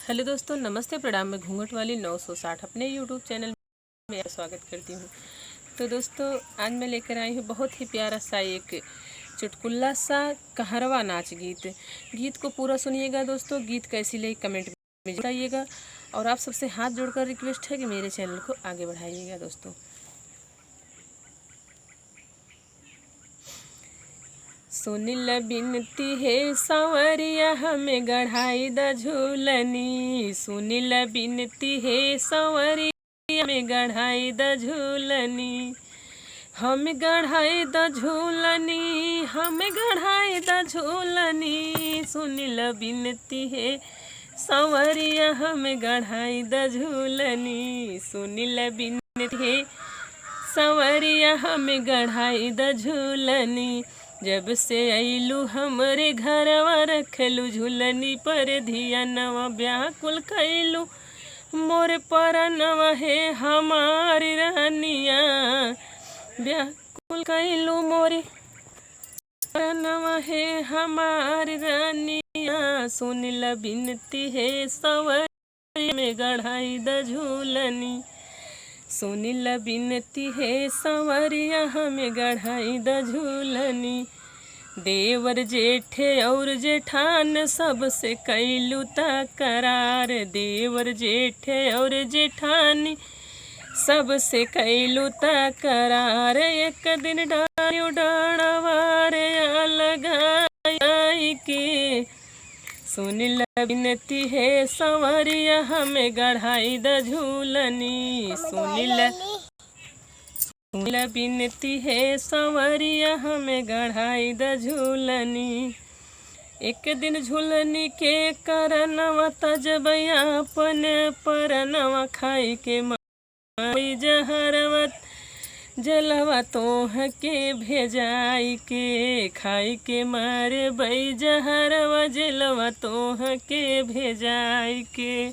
Hello दोस्तों, नमस्ते, प्रणाम। मैं घूंघट वाली 960 अपने यूट्यूब चैनल में स्वागत करती हूँ। तो दोस्तों, आज मैं लेकर आई हूँ बहुत ही प्यारा सा एक चुटकुला सा कहरवा नाच गीत। गीत को पूरा सुनिएगा दोस्तों। गीत कैसी लगी कमेंट में बताइएगा और आप सबसे हाथ जोड़कर रिक्वेस्ट है कि मेरे चैनल को आगे बढ़ाइएगा दोस्तों। सुनिल बिनती है संवरिया हमें गढ़ाई द झूलनी। सुनिल बिनती है संवरिया हमें गढ़ाई द झूलनी। हम गढ़ाई द झूलनी, हम गढ़ाई द झूलनी। सुनिल बिनती है संवरिया हमें गढ़ाई द झूलनी। सुनिल बिनती है संवरिया हमें गढ़ाई द झूलनी। जब से अइलू हमरे घरवा रखलू झूलनी पर धियानवा व्याकुल कैलू मोर परनवा है हमारी रानिया। व्याकुल कैलू मोरे परनवा है हमारी रानिया। सुनिल बिनती है संवरिया में गढ़ाई द झूलनी। सुनिल बिनती है संवरिया हमें गढ़ाई द झूलनी। देवर जेठे और जेठान सबसे कैलू तकरार। देवर जेठे और जेठानी सबसे कैलू तकरार। एक दिन डायो डाणवारे लगाई के। सुनिल बिनती है संवरिया हमें गढ़ाई द झूलनी। सुनिल बिनती है संवरिया हमें गढ़ाई द झूलनी। एक दिन झूलनी के करनवा तजबया अपने परनवा खाई के माई जहरवत जलवा तोह के भेजाई के। खाई के मारे बई जहरवा जलवा तोह के भेजाई के।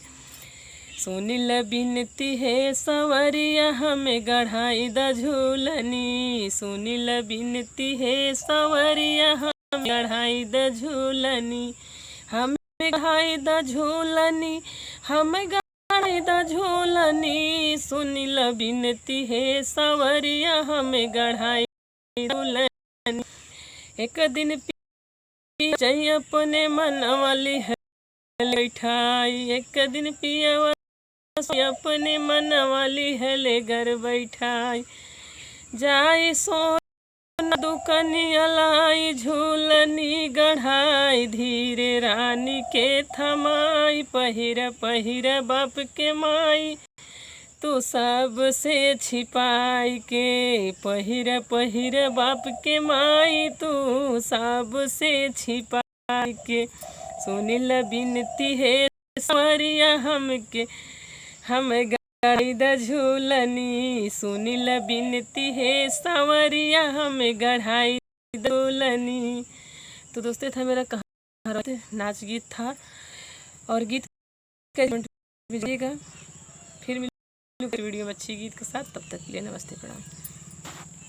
सुनिल बिनती है संवरिया हमें गढ़ाई द झूलनी। सुनिल बिनती है संवरिया हमें गढ़ाई द झूलनी। हमें गढ़ाई द झूलनी, हमें गढ़ाई द झूलनी। सुनिल बिनती है संवरिया हमें गढ़ाई झूलनी। एक दिन पिया अपने मन वाली है बैठाई। एक दिन पिया अपने मन वाली है ले घर बैठाई। जाई सोना दुकनिया लाई झूलनी गढ़ाई। धीरे रानी के थमाई पहिर पहिर बाप के माई तू सबसे छिपाई के। पहिर पहिर बाप के माई तू सबसे छिपाई के। सुनिल बिनती है संवरिया हमके हम गढ़ाई द झूलनी। सुनिल बिनती है संवरिया हमें गढ़ाई द झूलनी। तो दोस्तों, था मेरा कहावत नाच गीत था और गीत कैसे फिर मिलूंगा वीडियो में अच्छी गीत के साथ। तब तक के लिए नमस्ते, प्रणाम।